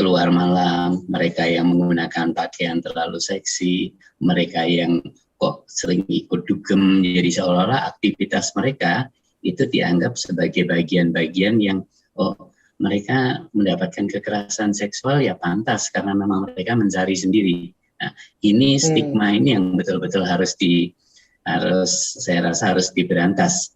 keluar malam, mereka yang menggunakan pakaian terlalu seksi, mereka yang kok sering ikut dugem, jadi seolah-olah aktivitas mereka itu dianggap sebagai bagian-bagian yang mereka mendapatkan kekerasan seksual ya pantas karena memang mereka mencari sendiri. Nah, ini stigma ini yang betul-betul saya rasa harus diberantas.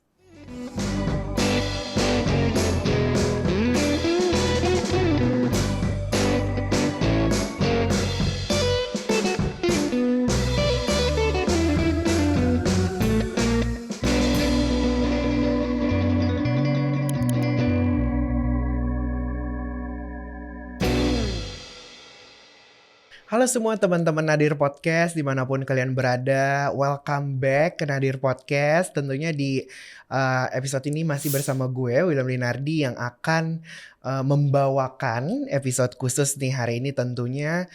Halo semua teman-teman Nadir Podcast dimanapun kalian berada, welcome back ke Nadir Podcast. Tentunya di episode ini masih bersama gue William Linardi yang akan membawakan episode khusus nih hari ini. Tentunya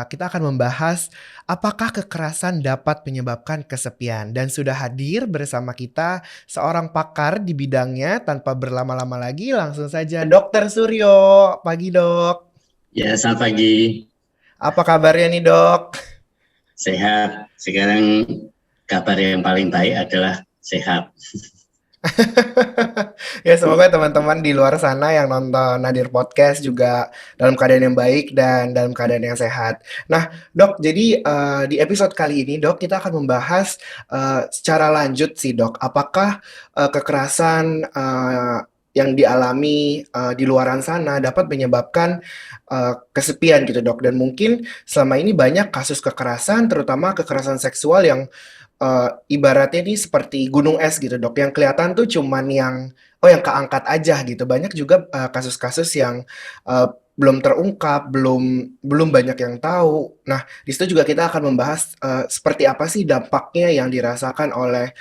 kita akan membahas apakah kekerasan dapat menyebabkan kesepian. Dan sudah hadir bersama kita seorang pakar di bidangnya. Tanpa berlama-lama lagi langsung saja Dr. Suryo. Pagi dok. Ya, selamat pagi. Apa kabarnya nih dok? Sehat. Sekarang kabar yang paling baik adalah sehat. Ya semoga teman-teman di luar sana yang nonton Nadir Podcast juga dalam keadaan yang baik dan dalam keadaan yang sehat. Nah dok, jadi di episode kali ini dok kita akan membahas secara lanjut sih dok, apakah kekerasan yang dialami di luaran sana dapat menyebabkan kesepian gitu dok. Dan mungkin selama ini banyak kasus kekerasan, terutama kekerasan seksual yang ibaratnya ini seperti gunung es gitu dok, yang kelihatan tuh cuman yang keangkat aja gitu. Banyak juga kasus-kasus yang belum terungkap, belum banyak yang tahu. Nah, di situ juga kita akan membahas seperti apa sih dampaknya yang dirasakan oleh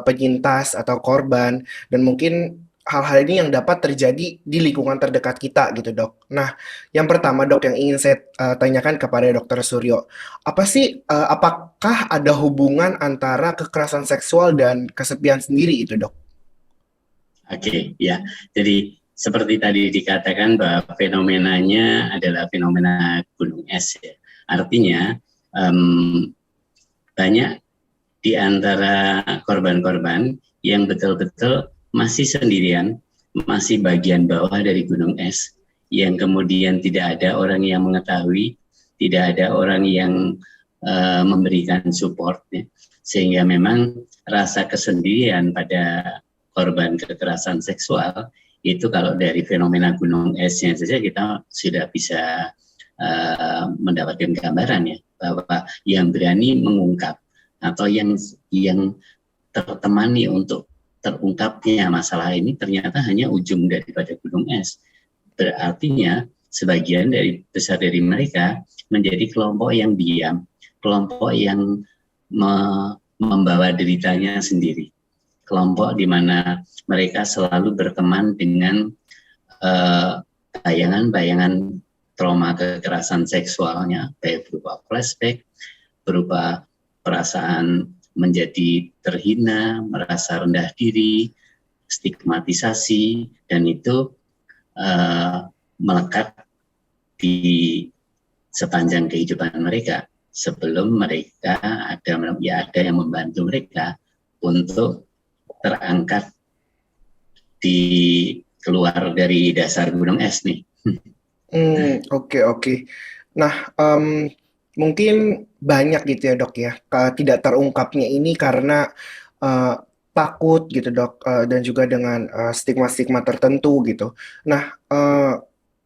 penyintas atau korban, dan mungkin hal-hal ini yang dapat terjadi di lingkungan terdekat kita gitu dok. Nah, yang pertama dok yang ingin saya tanyakan kepada Dokter Suryo, apakah ada hubungan antara kekerasan seksual dan kesepian sendiri itu dok? Oke, ya. Jadi seperti tadi dikatakan bahwa fenomenanya adalah fenomena gunung es ya. Artinya banyak di antara korban-korban yang betul-betul masih sendirian, masih bagian bawah dari gunung es, yang kemudian tidak ada orang yang mengetahui, tidak ada orang yang memberikan support, ya. Sehingga memang rasa kesendirian pada korban kekerasan seksual itu kalau dari fenomena gunung esnya saja kita sudah bisa mendapatkan gambaran ya, bahwa yang berani mengungkap atau yang tertemani untuk terungkapnya masalah ini ternyata hanya ujung daripada gunung es. Berartinya sebagian besar dari mereka menjadi kelompok yang diam, kelompok yang membawa deritanya sendiri, kelompok di mana mereka selalu berteman dengan bayangan-bayangan trauma kekerasan seksualnya, baik berupa flashback, berupa perasaan menjadi terhina, merasa rendah diri, stigmatisasi, dan itu melekat di sepanjang kehidupan mereka sebelum mereka ada yang membantu mereka untuk terangkat keluar dari dasar gunung es nih. Oke. Nah, mungkin banyak gitu ya dok ya, tidak terungkapnya ini karena takut gitu dok, dan juga dengan stigma-stigma tertentu gitu. Nah,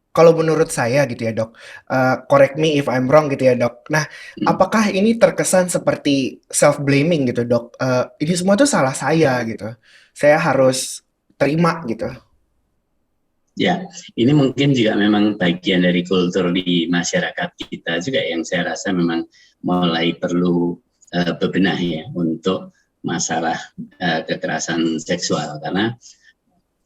kalau menurut saya gitu ya dok, correct me if I'm wrong gitu ya dok. Nah, apakah ini terkesan seperti self-blaming gitu dok? Ini semua tuh salah saya gitu. Saya harus terima gitu. Ya, ini mungkin juga memang bagian dari kultur di masyarakat kita juga yang saya rasa memang mulai perlu bebenah ya untuk masalah kekerasan seksual, karena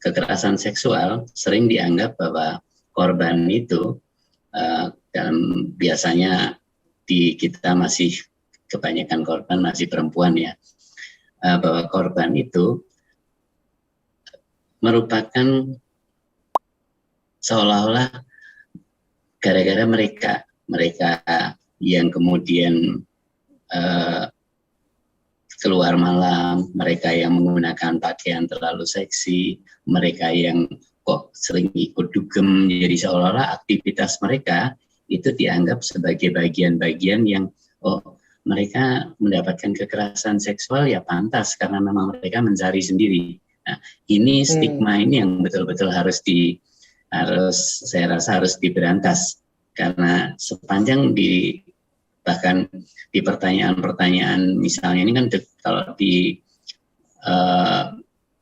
kekerasan seksual sering dianggap bahwa korban itu biasanya di kita masih kebanyakan korban masih perempuan ya, bahwa korban itu merupakan seolah-olah gara-gara mereka yang kemudian keluar malam, mereka yang menggunakan pakaian terlalu seksi, mereka yang kok sering ikut dugem, jadi seolah-olah aktivitas mereka itu dianggap sebagai bagian-bagian yang mereka mendapatkan kekerasan seksual ya pantas karena memang mereka mencari sendiri. Nah, ini stigma ini yang betul-betul saya rasa harus diberantas, karena sepanjang bahkan di pertanyaan-pertanyaan misalnya ini kan kalau di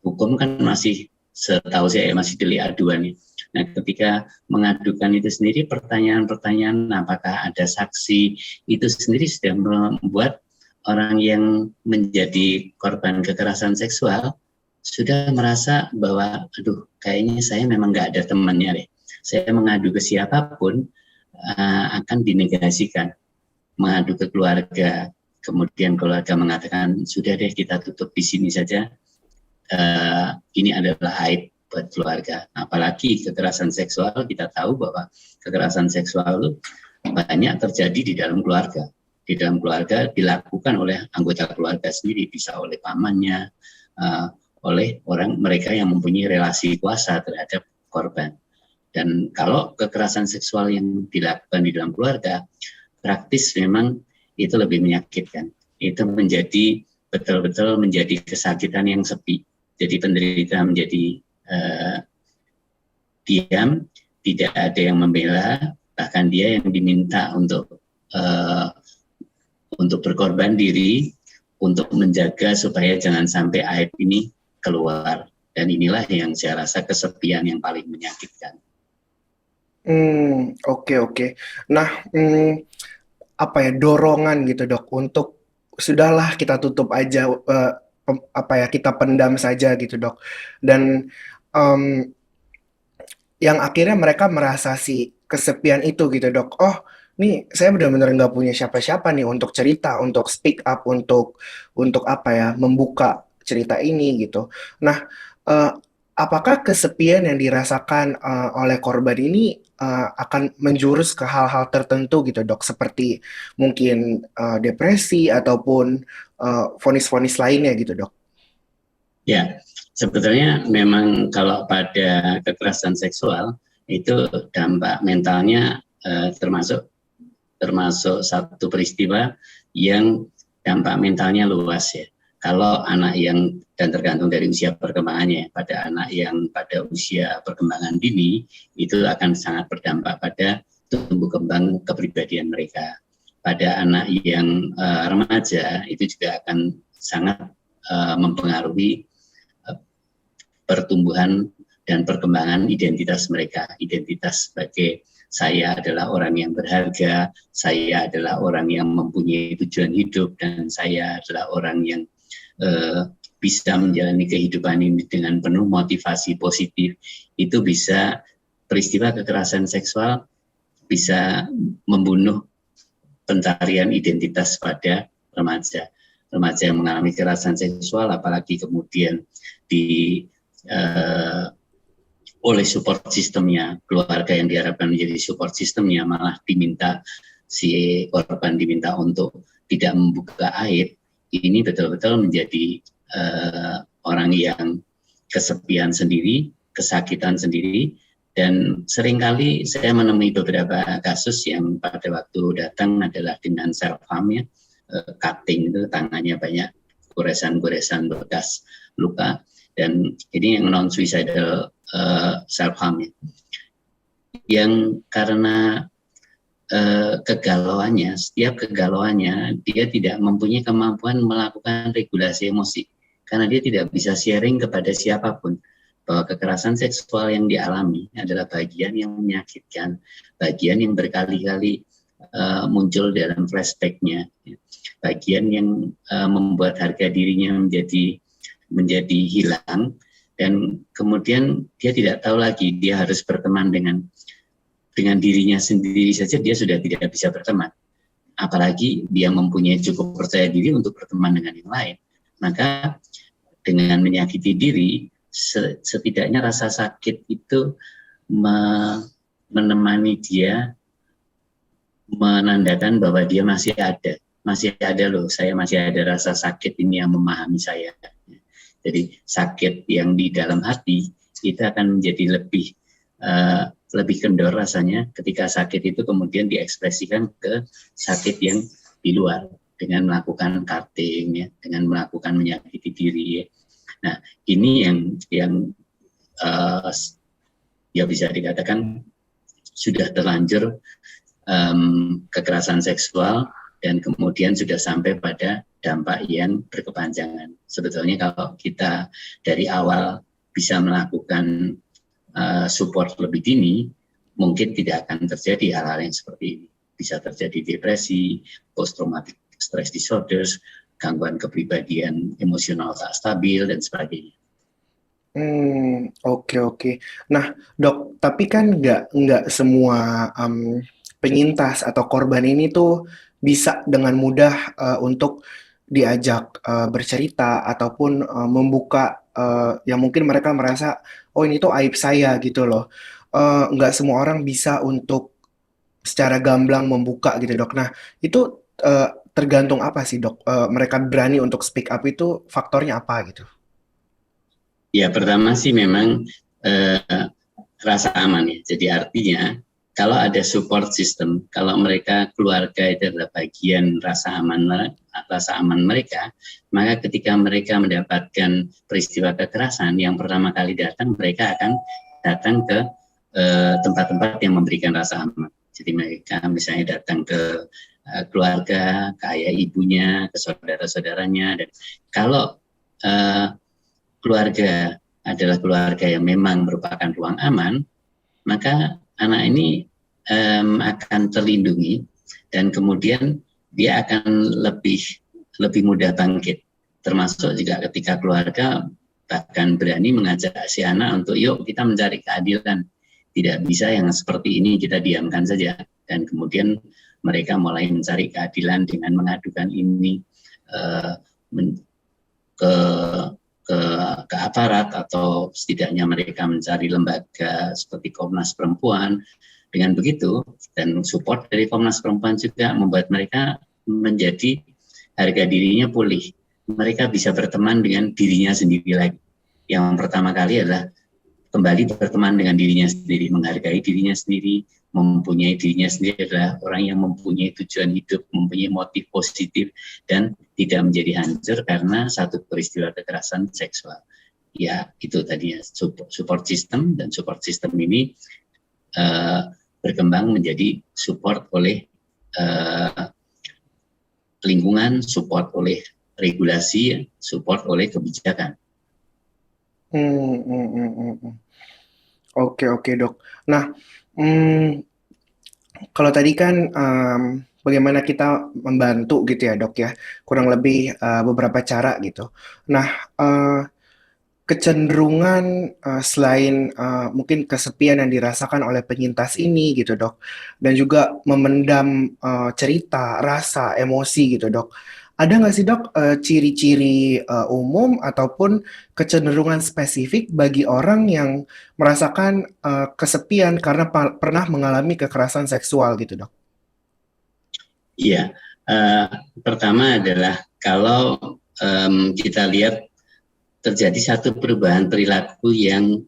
hukum kan masih setahu saya masih delik aduan ya. Nah, ketika mengadukan itu sendiri pertanyaan-pertanyaan apakah ada saksi itu sendiri sudah membuat orang yang menjadi korban kekerasan seksual sudah merasa bahwa aduh kayaknya saya memang nggak ada temannya deh. Saya mengadu ke siapapun akan dinegasikan. Mengadu ke keluarga, kemudian keluarga mengatakan sudah deh kita tutup di sini saja. Ini adalah aib buat keluarga. Apalagi kekerasan seksual, kita tahu bahwa kekerasan seksual itu banyak terjadi di dalam keluarga. Di dalam keluarga dilakukan oleh anggota keluarga sendiri, bisa oleh pamannya, oleh mereka yang mempunyai relasi kuasa terhadap korban. Dan kalau kekerasan seksual yang dilakukan di dalam keluarga, praktis memang itu lebih menyakitkan. Itu menjadi betul-betul menjadi kesakitan yang sepi. Jadi penderita menjadi diam, tidak ada yang membela, bahkan dia yang diminta untuk berkorban diri, untuk menjaga supaya jangan sampai aib ini keluar. Dan inilah yang saya rasa kesepian yang paling menyakitkan. Oke. Nah, apa ya, dorongan gitu dok untuk sudahlah kita tutup aja, kita pendam saja gitu dok. Dan yang akhirnya mereka merasa si kesepian itu gitu dok. Oh, nih saya benar-benar nggak punya siapa-siapa nih untuk cerita, untuk speak up, untuk membuka cerita ini gitu. Nah, apakah kesepian yang dirasakan oleh korban ini akan menjurus ke hal-hal tertentu gitu dok, seperti mungkin depresi ataupun vonis-vonis lainnya gitu dok? Ya, sebetulnya memang kalau pada kekerasan seksual itu dampak mentalnya termasuk satu peristiwa yang dampak mentalnya luas ya. Kalau anak yang, dan tergantung dari usia perkembangannya, pada anak yang pada usia perkembangan dini itu akan sangat berdampak pada tumbuh kembang kepribadian mereka. Pada anak yang remaja itu juga akan sangat mempengaruhi pertumbuhan dan perkembangan identitas mereka. Identitas sebagai saya adalah orang yang berharga, saya adalah orang yang mempunyai tujuan hidup, dan saya adalah orang yang bisa menjalani kehidupan ini dengan penuh motivasi positif. Itu bisa, peristiwa kekerasan seksual bisa membunuh pencarian identitas pada remaja. Remaja yang mengalami kekerasan seksual, apalagi kemudian oleh support sistemnya, keluarga yang diharapkan menjadi support sistemnya, malah si korban diminta untuk tidak membuka aib. Ini betul-betul menjadi orang yang kesepian sendiri, kesakitan sendiri, dan seringkali saya menemui beberapa kasus yang pada waktu datang adalah dengan self harm ya, cutting itu tangannya banyak goresan-goresan bekas luka, dan ini yang non suicidal self harm ya, yang karena kegalauannya, setiap kegalauannya dia tidak mempunyai kemampuan melakukan regulasi emosi karena dia tidak bisa sharing kepada siapapun bahwa kekerasan seksual yang dialami adalah bagian yang menyakitkan, bagian yang berkali-kali muncul dalam flashback-nya, bagian yang membuat harga dirinya menjadi hilang, dan kemudian dia tidak tahu lagi dia harus berteman dengan dirinya sendiri saja dia sudah tidak bisa berteman, apalagi dia mempunyai cukup percaya diri untuk berteman dengan yang lain. Maka dengan menyakiti diri, setidaknya rasa sakit itu menemani dia menandakan bahwa dia masih ada loh, saya masih ada rasa sakit ini yang memahami saya. Jadi sakit yang di dalam hati itu akan menjadi lebih kendor rasanya ketika sakit itu kemudian diekspresikan ke sakit yang di luar dengan melakukan cutting, ya, dengan melakukan menyakiti diri. Ya. Nah, ini yang ya bisa dikatakan sudah terlanjur kekerasan seksual dan kemudian sudah sampai pada dampak yang berkepanjangan. Sebetulnya kalau kita dari awal bisa melakukan support lebih dini, mungkin tidak akan terjadi hal-hal yang seperti ini. Bisa terjadi depresi, post-traumatic stress disorders, gangguan kepribadian emosional tak stabil, dan sebagainya. Oke oke. Nah, Dok, tapi kan nggak semua penyintas atau korban ini tuh bisa dengan mudah untuk diajak bercerita ataupun membuka yang mungkin mereka merasa, oh ini tuh aib saya gitu loh. Nggak semua orang bisa untuk secara gamblang membuka gitu, Dok. Nah, itu tergantung apa sih, Dok? Mereka berani untuk speak up itu faktornya apa gitu? Ya, pertama sih memang rasa aman ya. Jadi artinya kalau ada support system, kalau mereka keluarga itu adalah bagian rasa aman mereka, maka ketika mereka mendapatkan peristiwa kekerasan, yang pertama kali datang mereka akan datang ke tempat-tempat yang memberikan rasa aman. Jadi mereka misalnya datang ke keluarga, ke ayah ibunya, ke saudara-saudaranya. Dan kalau keluarga adalah keluarga yang memang merupakan ruang aman, maka anak ini akan terlindungi dan kemudian dia akan lebih mudah bangkit. Termasuk juga ketika keluarga bahkan berani mengajak si anak untuk yuk kita mencari keadilan. Tidak bisa yang seperti ini kita diamkan saja. Dan kemudian mereka mulai mencari keadilan dengan mengadukan ini ke aparat, atau setidaknya mereka mencari lembaga seperti Komnas Perempuan. Dengan begitu, dan support dari Komnas Perempuan juga membuat mereka menjadi harga dirinya pulih. Mereka bisa berteman dengan dirinya sendiri lagi. Yang pertama kali adalah kembali berteman dengan dirinya sendiri, menghargai dirinya sendiri, mempunyai dirinya sendiri adalah orang yang mempunyai tujuan hidup, mempunyai motif positif, dan tidak menjadi hancur karena satu peristiwa kekerasan seksual. Ya, itu tadinya support system, dan support system ini berkembang menjadi support oleh lingkungan, support oleh regulasi, support oleh kebijakan. Oke oke, Dok. Nah, kalau tadi kan bagaimana kita membantu gitu ya, Dok ya, kurang lebih beberapa cara gitu. Nah, kecenderungan selain mungkin kesepian yang dirasakan oleh penyintas ini gitu, Dok, dan juga memendam cerita, rasa, emosi gitu, Dok. Ada nggak sih, Dok, ciri-ciri umum ataupun kecenderungan spesifik bagi orang yang merasakan kesepian karena pernah mengalami kekerasan seksual gitu, Dok? Iya, pertama adalah kalau kita lihat terjadi satu perubahan perilaku yang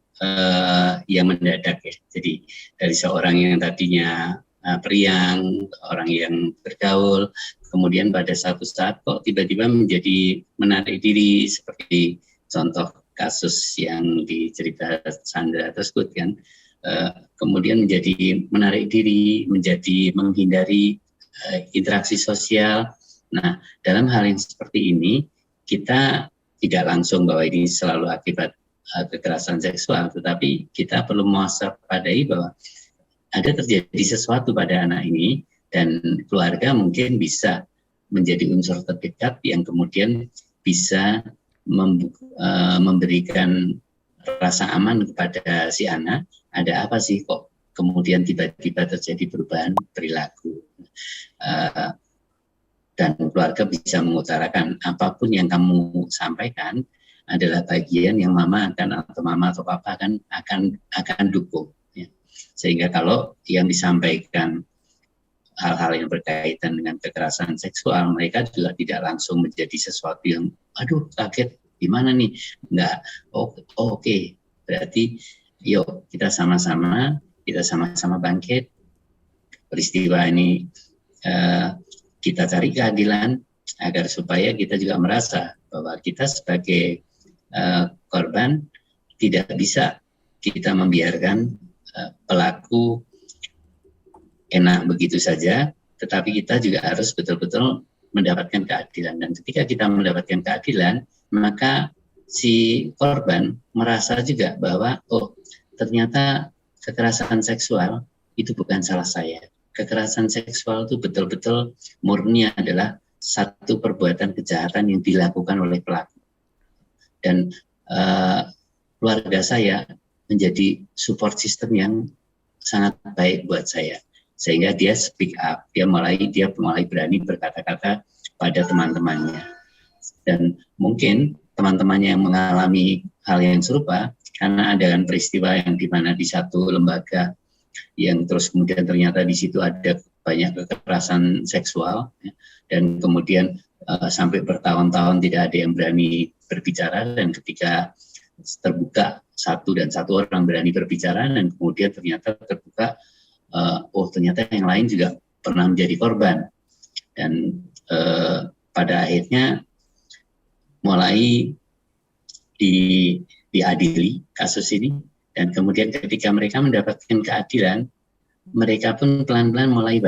mendadak ya. Jadi dari seorang yang tadinya periang, orang yang bergaul, kemudian pada satu saat kok tiba-tiba menjadi menarik diri, seperti contoh kasus yang dicerita Sandra tersebut kan. Kemudian menjadi menarik diri, menjadi menghindari interaksi sosial. Nah, dalam hal yang seperti ini kita tidak langsung bahwa ini selalu akibat kekerasan seksual, tetapi kita perlu mewaspadai bahwa ada terjadi sesuatu pada anak ini, dan keluarga mungkin bisa menjadi unsur terdekat yang kemudian bisa memberikan rasa aman kepada si anak. Ada apa sih kok kemudian tiba-tiba terjadi perubahan perilaku? Dan keluarga bisa mengutarakan apapun yang kamu sampaikan adalah bagian yang mama atau papa akan dukung. Ya. Sehingga kalau yang disampaikan hal-hal yang berkaitan dengan kekerasan seksual, mereka juga tidak langsung menjadi sesuatu yang, aduh kaget, gimana nih? Enggak, oke. Berarti yuk kita sama-sama bangkit, peristiwa ini kita cari keadilan, agar supaya kita juga merasa bahwa kita sebagai korban tidak bisa kita membiarkan pelaku enak begitu saja, tetapi kita juga harus betul-betul mendapatkan keadilan. Dan ketika kita mendapatkan keadilan, maka si korban merasa juga bahwa ternyata kekerasan seksual itu bukan salah saya. Kekerasan seksual itu betul-betul murni adalah satu perbuatan kejahatan yang dilakukan oleh pelaku. Dan keluarga saya menjadi support system yang sangat baik buat saya, sehingga dia speak up, dia mulai berani berkata-kata pada teman-temannya. Dan mungkin teman-temannya yang mengalami hal yang serupa, karena ada kan peristiwa yang di mana di satu lembaga yang terus kemudian ternyata di situ ada banyak kekerasan seksual, ya, dan kemudian sampai bertahun-tahun tidak ada yang berani berbicara, dan ketika terbuka satu orang berani berbicara, dan kemudian ternyata terbuka ternyata yang lain juga pernah menjadi korban, dan pada akhirnya mulai diadili kasus ini, dan kemudian ketika mereka mendapatkan keadilan, mereka pun pelan-pelan mulai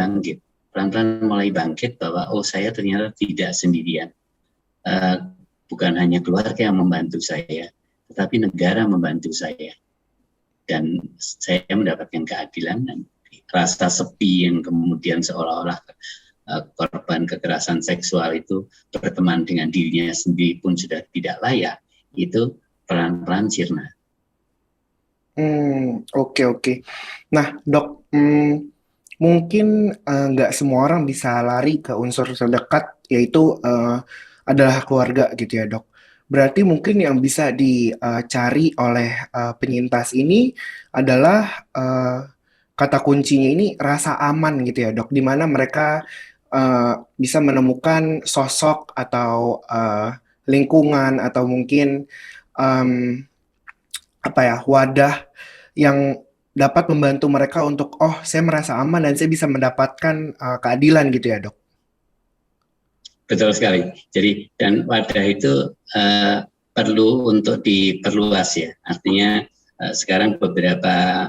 bangkit bahwa saya ternyata tidak sendirian, bukan hanya keluarga yang membantu saya, tetapi negara membantu saya, dan saya mendapatkan keadilan. Dan rasa sepi yang kemudian seolah-olah korban kekerasan seksual itu berteman dengan dirinya sendiri pun sudah tidak layak, itu pelan-pelan sirna. Oke. Nah, Dok, mungkin nggak semua orang bisa lari ke unsur terdekat, yaitu adalah keluarga gitu ya, Dok. Berarti mungkin yang bisa dicari oleh penyintas ini adalah kata kuncinya ini rasa aman gitu ya, Dok, di mana mereka bisa menemukan sosok atau lingkungan atau mungkin wadah yang dapat membantu mereka untuk saya merasa aman dan saya bisa mendapatkan keadilan gitu ya, Dok. Betul sekali. Jadi dan wadah itu perlu untuk diperluas ya. Artinya sekarang beberapa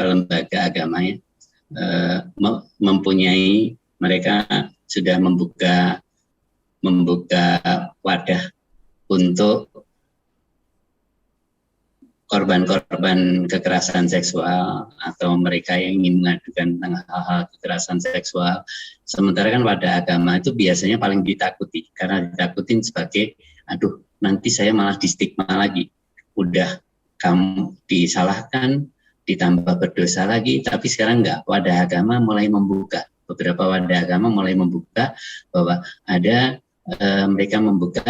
lembaga agama ya mempunyai, mereka sudah membuka wadah untuk korban-korban kekerasan seksual atau mereka yang ingin mengadukan tentang hal-hal kekerasan seksual. Sementara kan wadah agama itu biasanya paling ditakuti, karena ditakutin sebagai, aduh nanti saya malah distigma lagi. Udah kamu disalahkan, ditambah berdosa lagi, tapi sekarang enggak. Wadah agama mulai membuka, beberapa wadah agama mulai membuka bahwa ada mereka membuka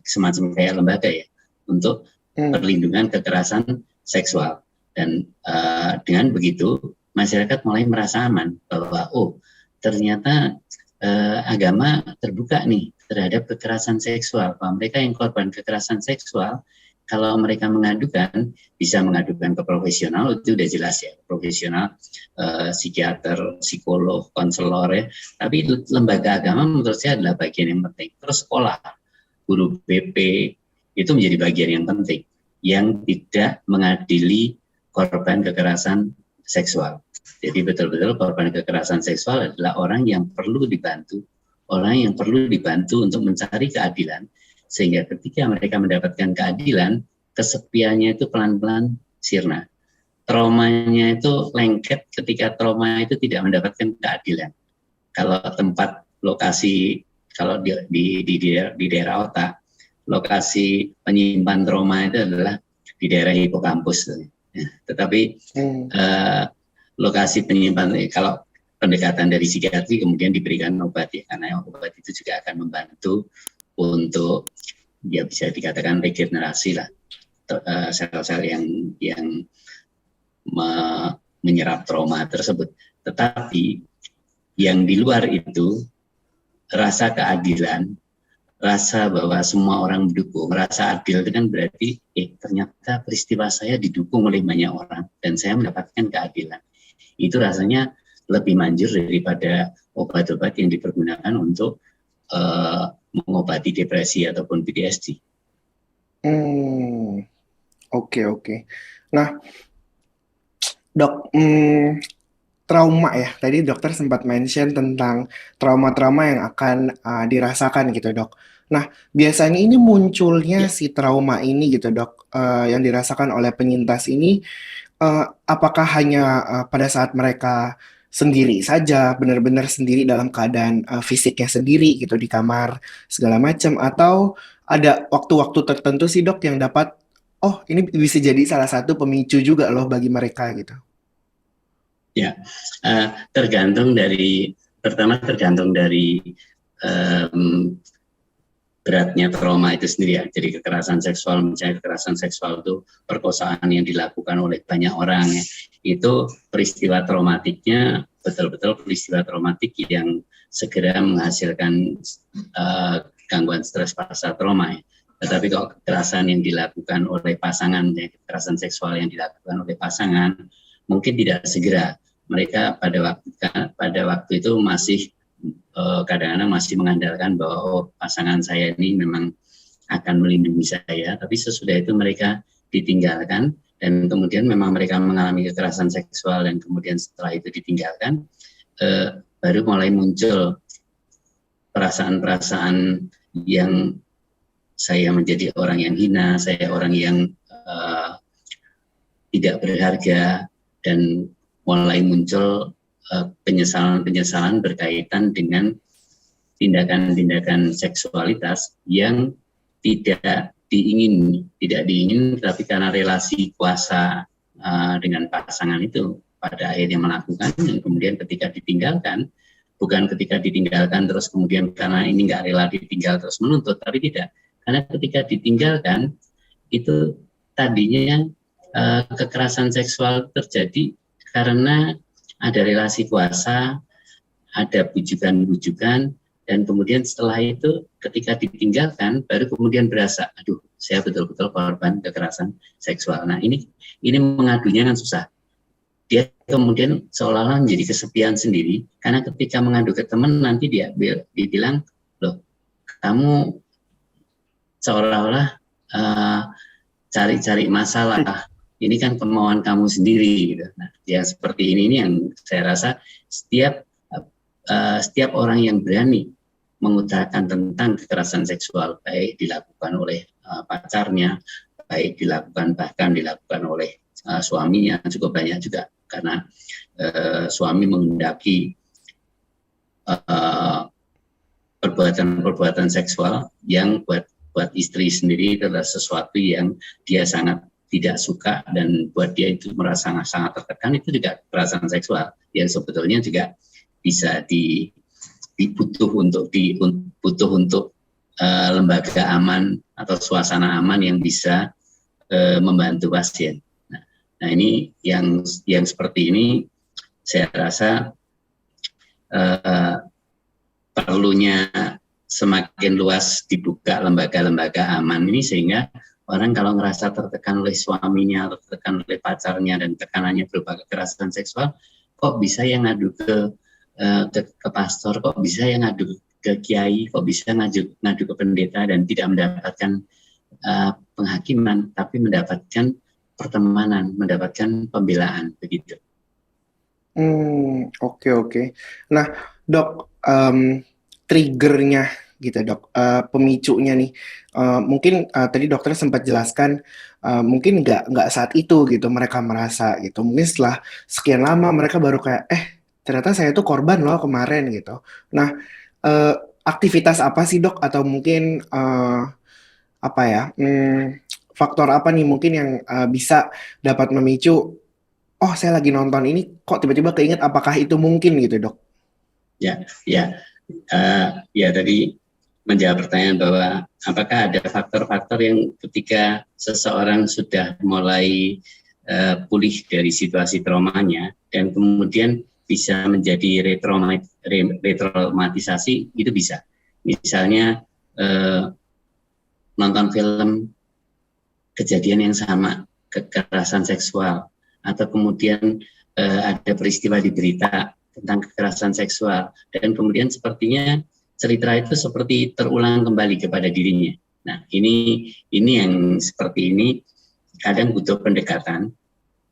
semacam kayak lembaga ya, untuk perlindungan kekerasan seksual, dan dengan begitu masyarakat mulai merasa aman bahwa ternyata agama terbuka nih terhadap kekerasan seksual, bahwa mereka yang korban kekerasan seksual kalau mereka mengadukan bisa mengadukan ke profesional, itu udah jelas ya, profesional, psikiater, psikolog, konselor ya, tapi lembaga agama menurut saya adalah bagian yang penting. Terus sekolah, guru BP itu menjadi bagian yang penting, yang tidak mengadili korban kekerasan seksual. Jadi betul-betul korban kekerasan seksual adalah orang yang perlu dibantu untuk mencari keadilan, sehingga ketika mereka mendapatkan keadilan, kesepiannya itu pelan-pelan sirna. Traumanya itu lengket ketika trauma itu tidak mendapatkan keadilan. Kalau tempat lokasi, kalau di daerah otak, lokasi penyimpan trauma itu adalah di daerah hipokampus. Tetapi lokasi penyimpan, kalau pendekatan dari psikiatri kemudian diberikan obat ya, karena obat itu juga akan membantu untuk ya bisa dikatakan regenerasi lah sel-sel yang menyerap trauma tersebut. Tetapi yang di luar itu rasa keadilan, rasa bahwa semua orang mendukung, rasa adil itu kan berarti ternyata peristiwa saya didukung oleh banyak orang dan saya mendapatkan keadilan. Itu rasanya lebih manjur daripada obat-obat yang dipergunakan untuk mengobati depresi ataupun PTSD. Oke, oke. Nah, Dok, trauma ya. Tadi dokter sempat mention tentang trauma-trauma yang akan dirasakan gitu, Dok. Nah, biasanya ini munculnya Ya, si trauma ini gitu, Dok, yang dirasakan oleh penyintas ini, apakah hanya pada saat mereka sendiri saja, benar-benar sendiri dalam keadaan fisiknya sendiri gitu di kamar segala macam, atau ada waktu-waktu tertentu sih, Dok, yang dapat, oh ini bisa jadi salah satu pemicu juga loh bagi mereka gitu. ya. Tergantung dari beratnya trauma itu sendiri ya. Jadi kekerasan seksual, misalnya kekerasan seksual itu perkosaan yang dilakukan oleh banyak orang ya. Itu peristiwa traumatiknya betul-betul peristiwa traumatik yang segera menghasilkan gangguan stres pasca trauma ya. Tetapi kalau kekerasan yang dilakukan oleh pasangan, ya, kekerasan seksual yang dilakukan oleh pasangan, mungkin tidak segera. Mereka pada waktu itu masih kadang-kadang masih mengandalkan bahwa pasangan saya ini memang akan melindungi saya, tapi sesudah itu mereka ditinggalkan dan kemudian memang mereka mengalami kekerasan seksual dan kemudian setelah itu ditinggalkan, baru mulai muncul perasaan-perasaan yang saya menjadi orang yang hina, saya orang yang tidak berharga, dan mulai muncul penyesalan-penyesalan berkaitan dengan tindakan-tindakan seksualitas yang tidak diingin, tapi karena relasi kuasa dengan pasangan itu pada akhirnya melakukan, dan kemudian ketika ditinggalkan, bukan ketika ditinggalkan terus kemudian karena ini nggak rela ditinggal terus menuntut, tapi tidak, karena ketika ditinggalkan itu tadinya kekerasan seksual terjadi karena ada relasi kuasa, ada bujukan-bujukan, dan kemudian setelah itu ketika ditinggalkan baru kemudian berasa, aduh saya betul-betul korban kekerasan seksual. Nah ini mengadunya kan susah. Dia kemudian seolah-olah menjadi kesepian sendiri, karena ketika mengadu ke teman nanti dia bilang, loh kamu seolah-olah cari-cari masalah. Ini kan kemauan kamu sendiri gitu. Nah, yang seperti ini yang saya rasa setiap orang yang berani mengutarakan tentang kekerasan seksual, baik dilakukan oleh pacarnya, baik bahkan dilakukan oleh suaminya, cukup banyak juga karena suami menghendaki perbuatan seksual yang buat istri sendiri adalah sesuatu yang dia sangat tidak suka dan buat dia itu merasa sangat tertekan. Itu juga kekerasan seksual yang sebetulnya juga bisa dibutuh untuk lembaga aman atau suasana aman yang bisa membantu pasien. Nah ini yang seperti ini saya rasa perlunya semakin luas dibuka lembaga-lembaga aman ini, sehingga orang kalau ngerasa tertekan oleh suaminya atau tertekan oleh pacarnya dan tekanannya berupa kekerasan seksual, kok bisa yang ngadu ke pastor, kok bisa yang ngadu ke kiai, kok bisa ngadu ke pendeta dan tidak mendapatkan penghakiman, tapi mendapatkan pertemanan, mendapatkan pembelaan begitu. Oke. Nah, Dok, triggernya gitu, Dok, pemicunya nih. Mungkin tadi dokter sempat jelaskan, mungkin nggak saat itu gitu mereka merasa gitu. Mungkin setelah sekian lama mereka baru kayak, ternyata saya tuh korban loh kemarin gitu. Nah, aktivitas apa sih, Dok? Atau mungkin apa ya? Faktor apa nih mungkin yang bisa dapat memicu, oh saya lagi nonton ini kok tiba-tiba keinget, apakah itu mungkin gitu, Dok? Ya tadi menjawab pertanyaan bahwa apakah ada faktor-faktor yang ketika seseorang sudah mulai pulih dari situasi traumanya dan kemudian bisa menjadi retraumatisasi, itu bisa. Misalnya nonton film kejadian yang sama, kekerasan seksual, atau kemudian ada peristiwa di berita tentang kekerasan seksual, dan kemudian sepertinya cerita itu seperti terulang kembali kepada dirinya. Nah, ini yang seperti ini kadang butuh pendekatan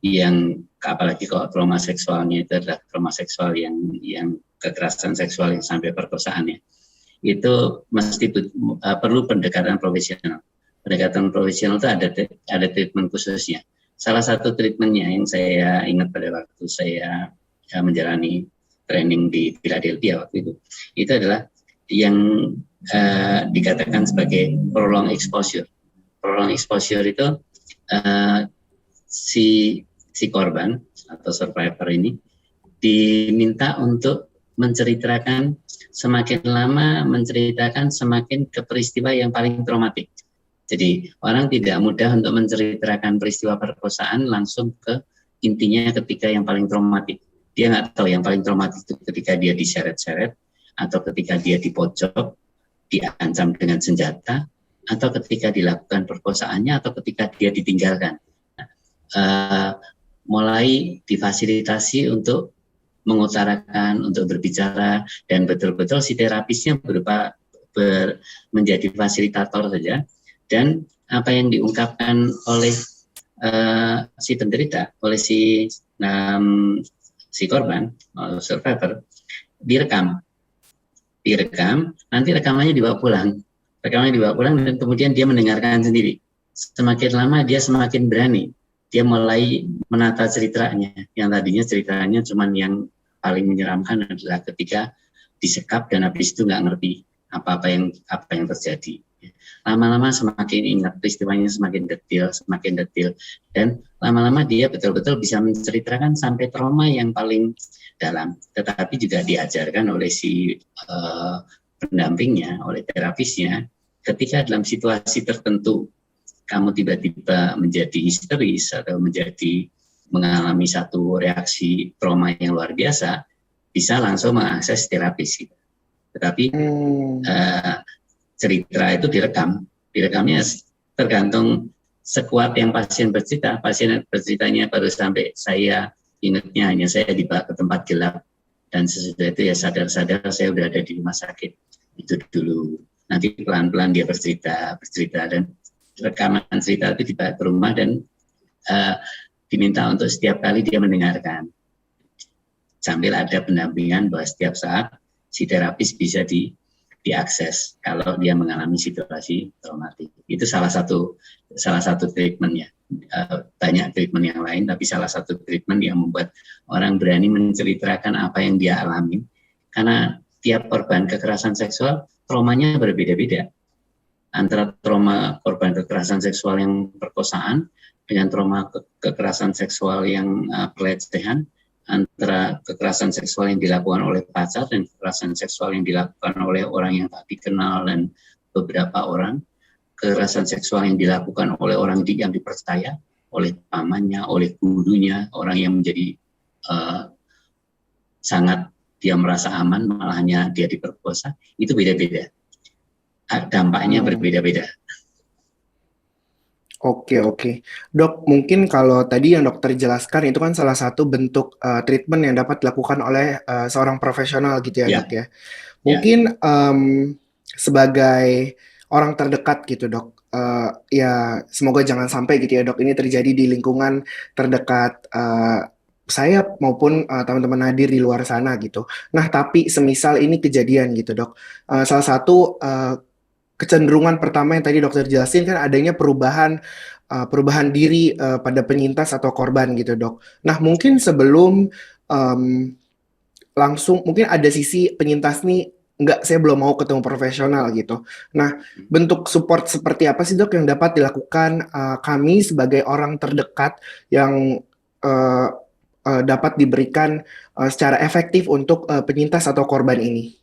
yang, apalagi kalau trauma seksualnya itu adalah trauma seksual yang kekerasan seksual yang sampai perkosaannya, itu mesti perlu pendekatan profesional. Pendekatan profesional itu ada treatment khususnya. Salah satu treatmentnya yang saya ingat pada waktu saya menjalani training di Philadelphia waktu itu adalah yang dikatakan sebagai prolonged exposure. Prolonged exposure itu si korban atau survivor ini diminta untuk menceritakan, semakin lama menceritakan semakin ke peristiwa yang paling traumatik. Jadi orang tidak mudah untuk menceritakan peristiwa perkosaan langsung ke intinya ketika yang paling traumatik. Dia nggak tahu yang paling traumatik itu ketika dia diseret-seret, atau ketika dia di pojok, diancam dengan senjata, atau ketika dilakukan perkosaannya, atau ketika dia ditinggalkan. Mulai difasilitasi untuk mengutarakan, untuk berbicara, dan betul-betul si terapisnya menjadi fasilitator saja, dan apa yang diungkapkan oleh si penderita, oleh si korban, survivor, direkam, nanti rekamannya dibawa pulang, dan kemudian dia mendengarkan sendiri. Semakin lama dia semakin berani, dia mulai menata ceritanya. Yang tadinya ceritanya cuma yang paling menyeramkan adalah ketika disekap dan habis itu nggak ngerti apa yang terjadi. Lama-lama semakin ingat peristiwanya, semakin detail, dan lama-lama dia betul-betul bisa menceritakan sampai trauma yang paling dalam. Tetapi juga diajarkan oleh si pendampingnya, oleh terapisnya, ketika dalam situasi tertentu kamu tiba-tiba menjadi histeris atau mengalami satu reaksi trauma yang luar biasa, bisa langsung mengakses terapis. Tetapi cerita itu direkamnya tergantung sekuat yang pasien berceritanya baru sampai saya ingatnya hanya saya dibawa ke tempat gelap, dan sesudah itu ya sadar-sadar saya udah ada di rumah sakit. Itu dulu, nanti pelan-pelan dia bercerita, dan rekaman cerita itu dibawa ke rumah dan diminta untuk setiap kali dia mendengarkan, sambil ada pendampingan bahwa setiap saat si terapis bisa diakses kalau dia mengalami situasi traumatik. Itu salah satu treatmentnya. Banyak treatment yang lain, tapi salah satu treatment yang membuat orang berani menceritakan apa yang dia alami, karena tiap korban kekerasan seksual traumanya berbeda-beda. Antara trauma korban kekerasan seksual yang perkosaan dengan trauma kekerasan seksual yang pelecehan, antara kekerasan seksual yang dilakukan oleh pacar dan kekerasan seksual yang dilakukan oleh orang yang tak dikenal dan beberapa orang, kekerasan seksual yang dilakukan oleh orang yang dipercaya, oleh pamannya, oleh gurunya, orang yang menjadi sangat dia merasa aman, malahnya dia diperkosa, itu beda-beda. Dampaknya berbeda-beda. Oke. Dok, mungkin kalau tadi yang dokter jelaskan itu kan salah satu bentuk treatment yang dapat dilakukan oleh seorang profesional gitu ya, Dok ya. Mungkin sebagai orang terdekat gitu, Dok, ya semoga jangan sampai gitu ya, Dok, ini terjadi di lingkungan terdekat saya maupun teman-teman Nadir di luar sana gitu. Nah, tapi semisal ini kejadian gitu, Dok. Salah satu kecenderungan pertama yang tadi dokter jelasin kan adanya perubahan diri pada penyintas atau korban gitu, Dok. Nah, mungkin sebelum langsung mungkin ada sisi penyintas nih, saya belum mau ketemu profesional gitu. Nah, bentuk support seperti apa sih, Dok, yang dapat dilakukan kami sebagai orang terdekat yang dapat diberikan secara efektif untuk penyintas atau korban ini?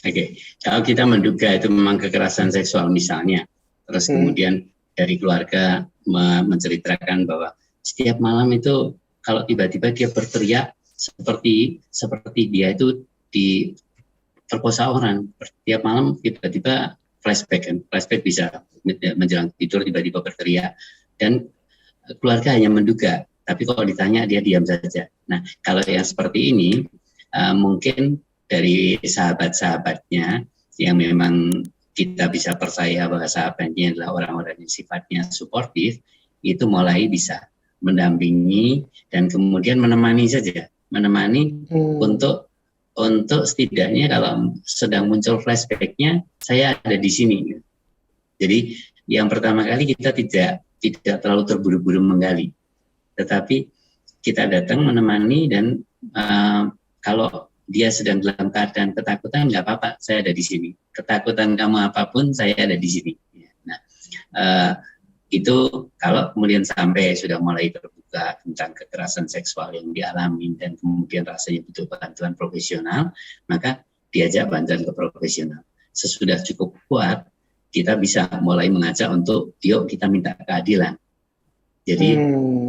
Oke, kalau kita menduga itu memang kekerasan seksual misalnya, terus kemudian dari keluarga menceritakan bahwa setiap malam itu kalau tiba-tiba dia berteriak seperti dia itu diperkosa orang. Tiap malam tiba-tiba flashback kan, flashback bisa menjelang tidur tiba-tiba berteriak, dan keluarga hanya menduga, tapi kalau ditanya dia diam saja. Nah, kalau yang seperti ini mungkin dari sahabat-sahabatnya yang memang kita bisa percaya bahwa sahabatnya adalah orang-orang yang sifatnya suportif, itu mulai bisa mendampingi dan kemudian menemani saja, menemani untuk setidaknya kalau sedang muncul flashback-nya, saya ada di sini. Jadi yang pertama kali kita tidak terlalu terburu-buru menggali, tetapi kita datang menemani dan kalau dia sedang dalam keadaan ketakutan, nggak apa-apa, saya ada di sini. Ketakutan kamu apapun, saya ada di sini. Nah, itu kalau kemudian sampai sudah mulai terbuka tentang kekerasan seksual yang dialami dan kemudian rasanya butuh bantuan profesional, maka diajak bantuan ke profesional. Sesudah cukup kuat, kita bisa mulai mengajak untuk yuk kita minta keadilan. Jadi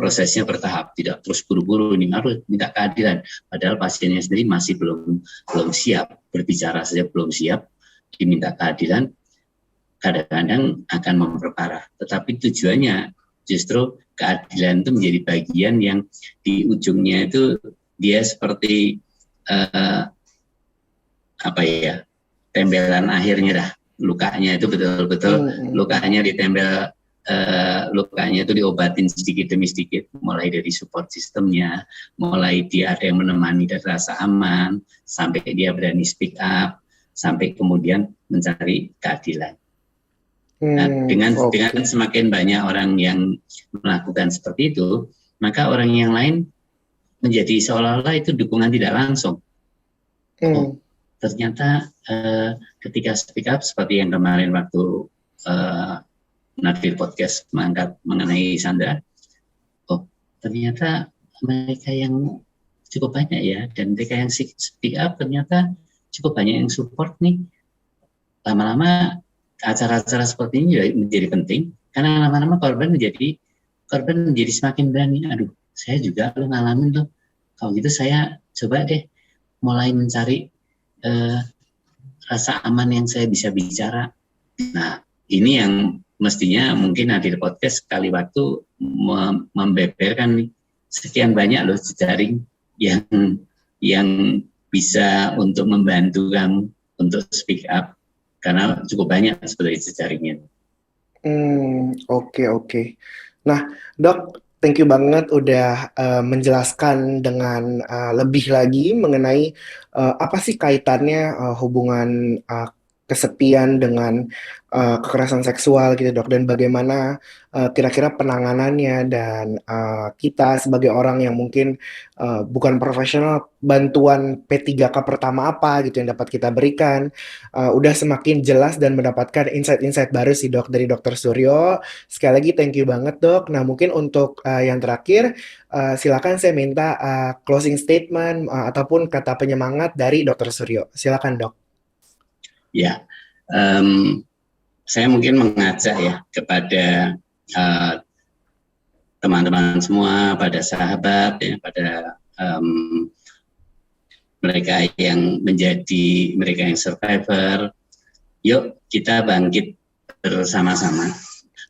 prosesnya bertahap, tidak terus buru-buru ini harus minta keadilan. Padahal pasiennya sendiri masih belum siap, berbicara saja belum siap, diminta keadilan, kadang-kadang akan memperparah. Tetapi tujuannya justru keadilan itu menjadi bagian yang di ujungnya itu dia seperti tembelan akhirnya dah. Lukanya itu betul-betul lukanya ditempel. Lukanya itu diobatin sedikit demi sedikit, mulai dari support sistemnya, mulai dia ada yang menemani dan rasa aman, sampai dia berani speak up, sampai kemudian mencari keadilan. Nah, dengan semakin banyak orang yang melakukan seperti itu, maka orang yang lain menjadi seolah-olah itu dukungan tidak langsung. Oh, ternyata ketika speak up seperti yang kemarin waktu Nadir Podcast mengangkat mengenai Sandra, oh ternyata mereka yang cukup banyak ya, dan mereka yang speak up ternyata cukup banyak yang support nih. Lama-lama acara-acara seperti ini menjadi penting, karena lama-lama korban menjadi semakin berani. Aduh, saya juga lo ngalamin tuh. Kalau gitu saya coba deh mulai mencari rasa aman yang saya bisa bicara. Nah, ini yang mestinya mungkin Nadir Podcast sekali waktu membeberkan nih, sekian banyak loh jejaring yang bisa untuk membantu kamu untuk speak up, karena cukup banyak sebenarnya jejaringnya. Oke. Nah, Dok, thank you banget udah menjelaskan dengan lebih lagi mengenai apa sih kaitannya hubungan kesepian dengan kekerasan seksual gitu, Dok, dan bagaimana kira-kira penanganannya, dan kita sebagai orang yang mungkin bukan profesional, bantuan P3K pertama apa gitu yang dapat kita berikan, udah semakin jelas dan mendapatkan insight-insight baru sih, Dok, dari Dr. Suryo. Sekali lagi thank you banget, Dok. Nah, mungkin untuk yang terakhir, silakan saya minta closing statement ataupun kata penyemangat dari Dr. Suryo. Silakan, Dok. Ya, saya mungkin mengajak ya kepada teman-teman semua, pada sahabat, ya, pada mereka yang survivor, yuk kita bangkit bersama-sama.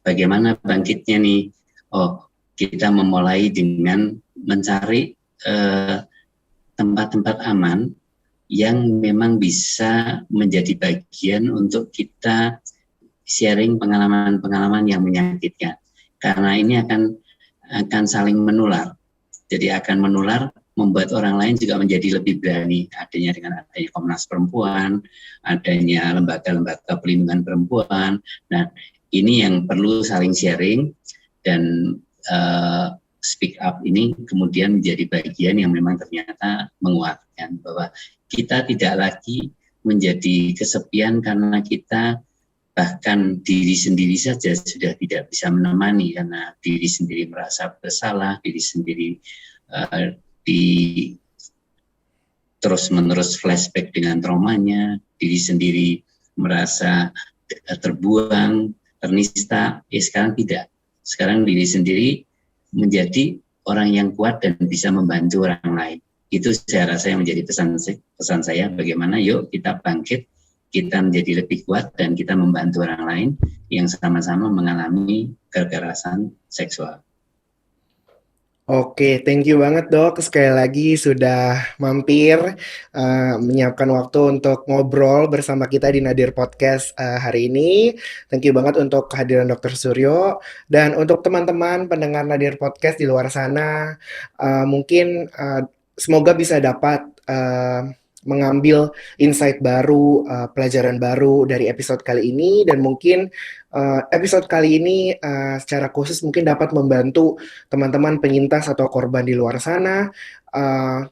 Bagaimana bangkitnya nih? Oh, kita memulai dengan mencari tempat-tempat aman yang memang bisa menjadi bagian untuk kita sharing pengalaman-pengalaman yang menyakitkan. Karena ini akan saling menular. Jadi akan menular, membuat orang lain juga menjadi lebih berani. Dengan adanya Komnas Perempuan, adanya lembaga-lembaga perlindungan perempuan. Nah, ini yang perlu saling sharing, dan speak up ini kemudian menjadi bagian yang memang ternyata menguatkan bahwa kita tidak lagi menjadi kesepian karena kita bahkan diri sendiri saja sudah tidak bisa menemani, karena diri sendiri merasa bersalah, diri sendiri terus-menerus flashback dengan traumanya, diri sendiri merasa terbuang, ternista. Sekarang tidak. Sekarang diri sendiri menjadi orang yang kuat dan bisa membantu orang lain. Itu saya rasa yang menjadi pesan saya, bagaimana yuk kita bangkit, kita menjadi lebih kuat, dan kita membantu orang lain yang sama-sama mengalami kekerasan seksual. Oke, thank you banget dok. Sekali lagi sudah mampir menyiapkan waktu untuk ngobrol bersama kita di Nadir Podcast hari ini. Thank you banget untuk kehadiran Dr. Suryo. Dan untuk teman-teman pendengar Nadir Podcast di luar sana, mungkin semoga bisa dapat mengambil insight baru, pelajaran baru dari episode kali ini. Dan mungkin episode kali ini secara khusus mungkin dapat membantu teman-teman penyintas atau korban di luar sana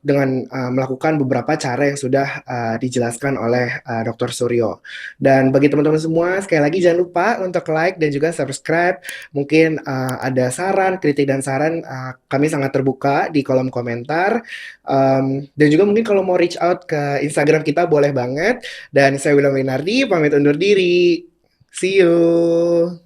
dengan melakukan beberapa cara yang sudah dijelaskan oleh Dr. Suryo. Dan bagi teman-teman semua, sekali lagi jangan lupa untuk like dan juga subscribe. Mungkin ada saran, kritik dan saran, kami sangat terbuka di kolom komentar. Dan juga mungkin kalau mau reach out ke Instagram kita boleh banget. Dan saya William Winardi, pamit undur diri. See you.